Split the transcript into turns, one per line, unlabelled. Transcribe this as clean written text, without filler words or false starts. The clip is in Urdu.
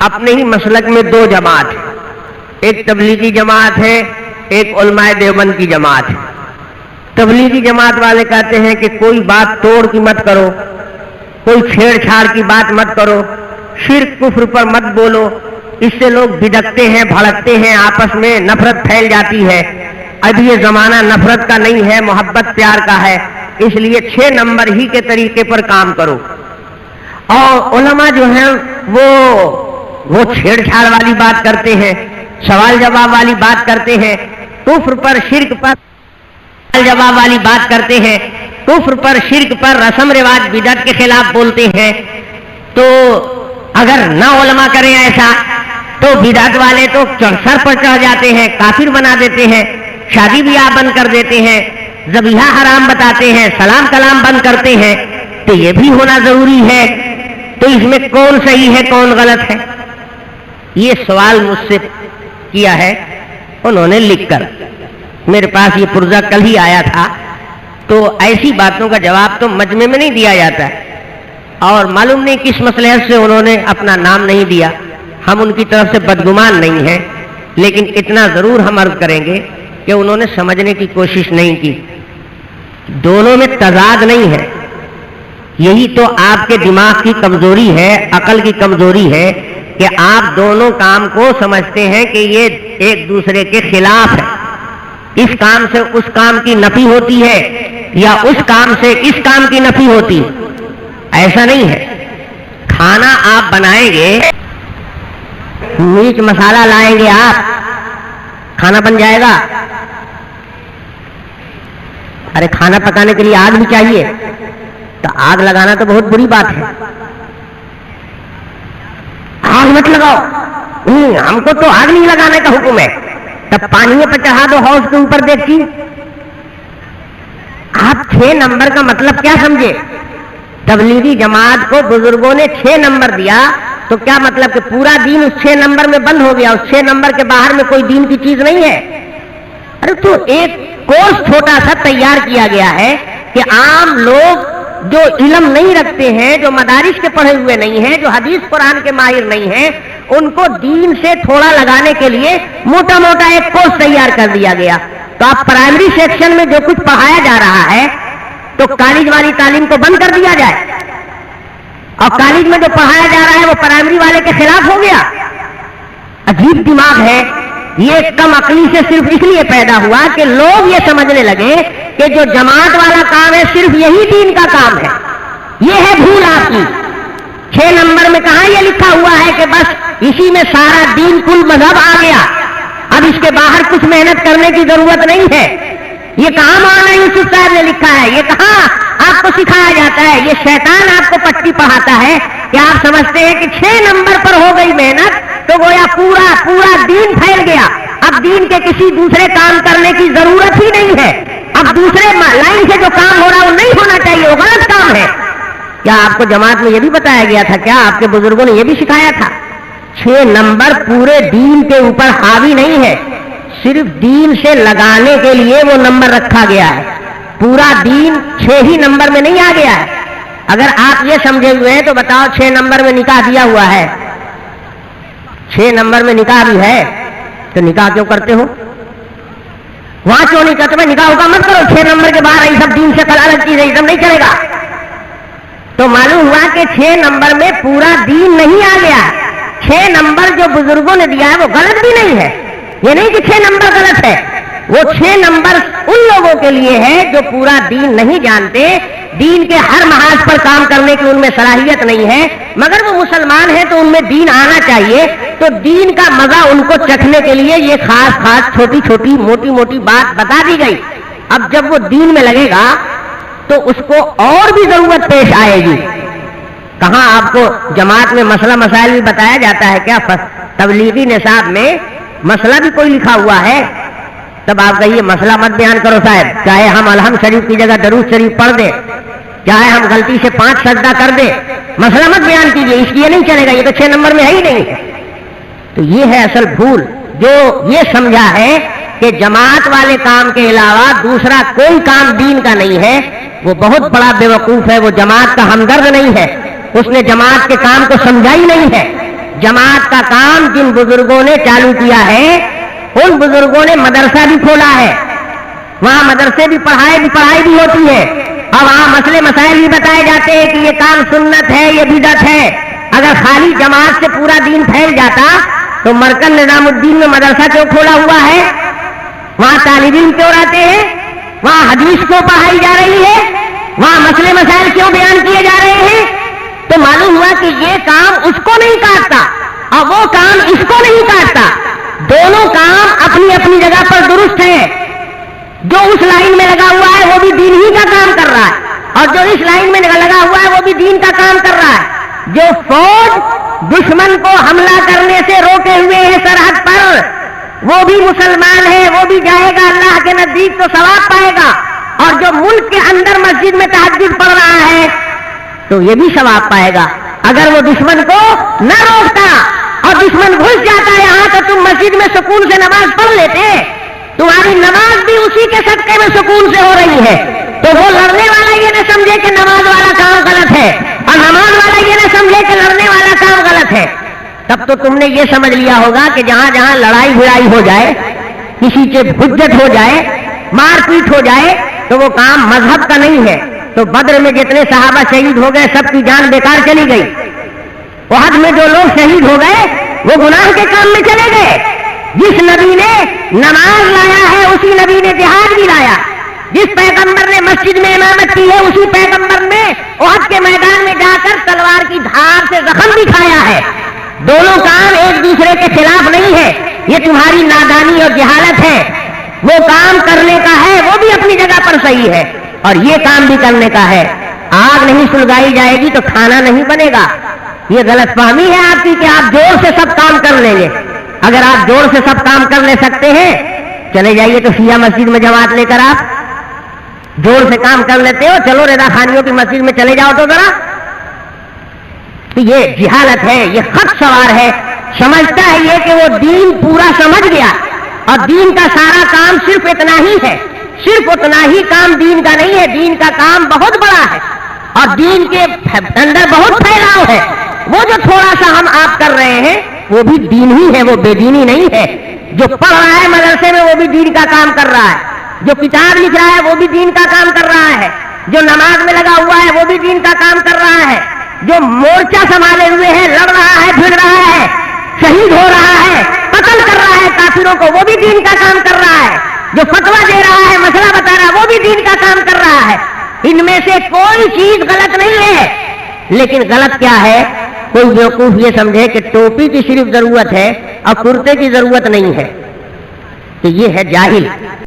اپنے ہی مسلک میں دو جماعت، ایک تبلیغی جماعت ہے، ایک علماء دیوبند کی جماعت ہے۔ تبلیغی جماعت والے کہتے ہیں کہ کوئی بات توڑ کی مت کرو، کوئی چھیڑ چھاڑ کی بات مت کرو، شرک کفر پر مت بولو، اس سے لوگ بھڑکتے ہیں، بھڑکتے ہیں، آپس میں نفرت پھیل جاتی ہے۔ اب یہ زمانہ نفرت کا نہیں ہے، محبت پیار کا ہے، اس لیے 6 نمبر ہی کے طریقے پر کام کرو۔ اور علماء جو ہیں وہ چھیڑ چھاڑ والی بات کرتے ہیں، سوال جواب والی بات کرتے ہیں، کفر پر شرک پر سوال جواب والی بات کرتے ہیں، کفر پر شرک پر رسم رواج بدعت کے خلاف بولتے ہیں۔ تو اگر نہ علماء کریں ایسا تو بدعت والے تو سر پر چڑھ جاتے ہیں، کافر بنا دیتے ہیں، شادی بیاہ بند کر دیتے ہیں، ذبیحہ حرام بتاتے ہیں، سلام کلام بند کرتے ہیں۔ تو یہ بھی ہونا ضروری ہے۔ تو اس میں کون صحیح ہے کون غلط ہے؟ یہ سوال مجھ سے کیا ہے انہوں نے لکھ کر، میرے پاس یہ پرزہ کل ہی آیا تھا۔ تو ایسی باتوں کا جواب تو مجمع میں نہیں دیا جاتا ہے، اور معلوم نہیں کس مصلحت سے انہوں نے اپنا نام نہیں دیا۔ ہم ان کی طرف سے بدگمان نہیں ہیں، لیکن اتنا ضرور ہم عرض کریں گے کہ انہوں نے سمجھنے کی کوشش نہیں کی۔ دونوں میں تضاد نہیں ہے، یہی تو آپ کے دماغ کی کمزوری ہے، عقل کی کمزوری ہے کہ آپ دونوں کام کو سمجھتے ہیں کہ یہ ایک دوسرے کے خلاف ہے۔ اس کام سے اس کام کی نفی ہوتی ہے یا اس کام سے اس کام کی نفی ہوتی ہے، ایسا نہیں ہے۔ کھانا آپ بنائیں گے، مرچ مسالہ لائیں گے، آپ کھانا بن جائے گا؟ ارے کھانا پکانے کے لیے آگ بھی چاہیے، تو آگ لگانا تو بہت بری بات ہے۔ آگ مت لگاؤ، ہم کو تو آگ نہیں لگانے کا حکم ہے، تب پانی پہ چڑھا دو حوض کے اوپر دیکھتی۔ آپ 6 نمبر کا مطلب کیا سمجھے؟ تبلیغی جماعت کو بزرگوں نے 6 نمبر دیا تو کیا مطلب کہ پورا دین اس 6 نمبر میں بند ہو گیا؟ اس 6 نمبر کے باہر میں کوئی دین کی چیز نہیں ہے؟ ارے تو ایک کورس چھوٹا سا تیار کیا گیا ہے کہ عام لوگ جو علم نہیں رکھتے ہیں، جو مدارس کے پڑھے ہوئے نہیں ہیں، جو حدیث قرآن کے ماہر نہیں ہیں، ان کو دین سے تھوڑا لگانے کے لیے موٹا موٹا ایک کورس تیار کر دیا گیا۔ تو آپ پرائمری سیکشن میں جو کچھ پڑھایا جا رہا ہے تو کالج والی تعلیم کو بند کر دیا جائے، اور کالج میں جو پڑھایا جا رہا ہے وہ پرائمری والے کے خلاف ہو گیا۔ عجیب دماغ ہے یہ، کم عقلی سے صرف اس لیے پیدا ہوا کہ لوگ یہ سمجھنے لگے کہ جو جماعت والا کام ہے صرف یہی دین کا کام ہے۔ یہ ہے بھول آپ کی۔ 6 نمبر میں کہاں یہ لکھا ہوا ہے کہ بس اسی میں سارا دین کل مذہب آ گیا، اب اس کے باہر کچھ محنت کرنے کی ضرورت نہیں ہے؟ یہ کہاں مولانا یوسف صاحب نے لکھا ہے؟ یہ کہاں آپ کو سکھایا جاتا ہے؟ یہ شیطان آپ کو پٹی پڑھاتا ہے کہ آپ سمجھتے ہیں کہ 6 نمبر پر ہو گئی محنت تو گویا پورا دین پھیل گیا، اب دین کے کسی دوسرے کام کرنے کی ضرورت ہی نہیں ہے، اب دوسرے لائن سے جو کام ہو رہا ہے وہ نہیں ہونا چاہیے، وہ غلط کام ہے۔ کیا آپ کو جماعت میں یہ بھی بتایا گیا تھا؟ کیا آپ کے بزرگوں نے یہ بھی سکھایا تھا؟ 6 نمبر پورے دین کے اوپر حاوی نہیں ہے، صرف دین سے لگانے کے لیے وہ نمبر رکھا گیا ہے، پورا دین 6 ہی نمبر میں نہیں آ گیا ہے۔ اگر آپ یہ سمجھے ہوئے ہیں تو بتاؤ 6 نمبر میں نکاح دیا ہوا ہے، 6 نمبر میں نکاح بھی ہے تو نکاح کیوں کرتے ہو؟ وہاں کیوں نہیں کرتے؟ نکاح ہوگا مت کرو، 6 نمبر کے باہر یہ سب دین سے الگ چیز ہے، یہ سب نہیں چلے گا۔ تو معلوم ہوا کہ 6 نمبر میں پورا دین نہیں آ گیا۔ 6 نمبر جو بزرگوں نے دیا ہے وہ غلط بھی نہیں ہے، یہ نہیں کہ 6 نمبر غلط ہے، وہ 6 نمبر ان لوگوں کے لیے ہے جو پورا دین نہیں جانتے، دین کے ہر محاذ پر کام کرنے کی ان میں صلاحیت نہیں ہے، مگر وہ مسلمان ہیں تو ان میں دین آنا چاہیے۔ تو دین کا مزہ ان کو چکھنے کے لیے یہ خاص چھوٹی چھوٹی موٹی موٹی بات بتا دی گئی۔ اب جب وہ دین میں لگے گا تو اس کو اور بھی ضرورت پیش آئے گی۔ کہاں آپ کو جماعت میں مسئلہ مسائل بھی بتایا جاتا ہے؟ کیا تبلیغی نصاب میں مسئلہ بھی کوئی لکھا ہوا ہے؟ تب آپ کہیے مسئلہ مت بیان کرو صاحب، چاہے ہم الحمد شریف کی جگہ درود شریف پڑھ دیں، چاہے ہم غلطی سے 5 سجدہ کر دیں، مسئلہ مت بیان کیجیے، اس لیے نہیں چلے گا، یہ تو 6 نمبر میں ہے ہی نہیں۔ تو یہ ہے اصل بھول، جو یہ سمجھا ہے کہ جماعت والے کام کے علاوہ دوسرا کوئی کام دین کا نہیں ہے، وہ بہت بڑا بیوقوف ہے، وہ جماعت کا ہمدرد نہیں ہے، اس نے جماعت کے کام کو سمجھا ہی نہیں ہے۔ جماعت کا کام جن بزرگوں نے چالو کیا ہے ان بزرگوں نے مدرسہ بھی کھولا ہے، وہاں مدرسے بھی پڑھائی بھی ہوتی ہے، اور وہاں مسئلے مسائل بھی بتائے جاتے ہیں کہ یہ کام سنت ہے، یہ بدعت ہے۔ اگر خالی جماعت سے پورا دین پھیل جاتا تو مرکز نظام الدین میں مدرسہ کیوں کھولا ہوا ہے؟ وہاں طالب علم کیوں رہتے ہیں؟ وہاں حدیث کیوں پڑھائی جا رہی ہے؟ وہاں مسئلے مسائل کیوں بیان کیے جا رہے ہیں؟ تو معلوم ہوا کہ یہ کام اس کو نہیں کاٹتا اور وہ کام اس کو نہیں کاٹتا، دونوں کام اپنی اپنی جگہ پر درست ہیں۔ جو اس لائن میں لگا ہوا ہے وہ بھی دین ہی کا کام کر رہا ہے، اور جو اس لائن میں لگا ہوا ہے وہ بھی دین کا کام کر رہا ہے۔ جو فوج دشمن کو حملہ کرنے سے روکے ہوئے ہے سرحد پر، وہ بھی مسلمان ہے، وہ بھی جائے گا اللہ کے نزدیک تو ثواب پائے گا، اور جو ملک کے اندر مسجد میں تہجد پڑھ رہا ہے تو یہ بھی ثواب پائے گا۔ اگر وہ دشمن کو نہ روکتا اور دشمن گھس جاتا یہاں تو تم مسجد میں سکون سے نماز پڑھ لیتے، تمہاری نماز بھی اسی کے صدقے میں سکون سے ہو رہی ہے۔ تو وہ لڑنے والا یہ نہ سمجھے کہ نماز والا کام غلط ہے، اور نماز والا یہ نہ سمجھے کہ لڑنے والا کام غلط ہے۔ تب تو تم نے یہ سمجھ لیا ہوگا کہ جہاں جہاں لڑائی بھڑائی ہو جائے، کسی سے حجت ہو جائے، مار پیٹ ہو جائے، تو وہ کام مذہب کا نہیں ہے۔ تو بدر میں جتنے صحابہ شہید ہو گئے سب کی جان بیکار چلی گئی۔ احد میں جو لوگ شہید ہو گئے وہ گناہ کے کام میں چلے گئے۔ جس نبی نے نماز لایا ہے اسی نبی نے جہاد بھی لایا، جس پیغمبر نے مسجد میں امامت کی ہے اسی پیغمبر نے احد کے میدان میں جا کر تلوار کی دھار سے زخم بھی کھایا ہے۔ دونوں کام ایک دوسرے کے خلاف نہیں ہے، یہ تمہاری نادانی اور جہالت ہے۔ وہ کام کرنے کا ہے وہ بھی اپنی جگہ پر صحیح ہے، اور یہ کام بھی کرنے کا ہے۔ آگ نہیں سلگائی جائے گی تو کھانا نہیں بنے گا۔ یہ غلط فہمی ہے آپ کی کہ آپ زور سے سب کام کر لیں گے۔ اگر آپ زور سے سب کام کر لے سکتے ہیں چلے جائیے تو شیعہ مسجد میں جماعت لے کر آپ زور سے کام کر لیتے ہو، چلو رضا خانیوں کی مسجد میں چلے جاؤ تو ذرا۔ تو یہ جہالت ہے، یہ خط سوار ہے، سمجھتا ہے یہ کہ وہ دین پورا سمجھ گیا، اور دین کا سارا کام صرف اتنا ہی ہے۔ صرف اتنا ہی کام دین کا نہیں ہے، دین کا کام بہت بڑا ہے، اور دین کے اندر بہت پھیلاؤ ہے۔ وہ جو تھوڑا سا ہم آپ کر رہے ہیں وہ بھی دین ہی ہے، وہ بے دینی نہیں ہے۔ جو پڑھ رہا ہے مدرسے میں وہ بھی دین کا کام کر رہا ہے، جو کتاب لکھ رہا ہے وہ بھی دین کا کام کر رہا ہے، جو نماز میں لگا ہوا ہے وہ بھی دین کا کام کر رہا ہے، جو مورچہ سنبھالے ہوئے ہے، لڑ رہا ہے، بھیڑ رہا ہے، شہید ہو رہا ہے، قتل کر رہا ہے کافروں کو، وہ بھی دین کا کام کر رہا ہے، جو فتویٰ دے رہا ہے، مسئلہ بتا رہا ہے، وہ بھی دین کا کام کر رہا ہے۔ ان میں سے کوئی چیز غلط نہیں ہے، لیکن غلط کیا ہے؟ کوئی بیوقوف یہ سمجھے کہ ٹوپی کی صرف ضرورت ہے اور کرتے کی ضرورت نہیں ہے، تو یہ ہے جاہل۔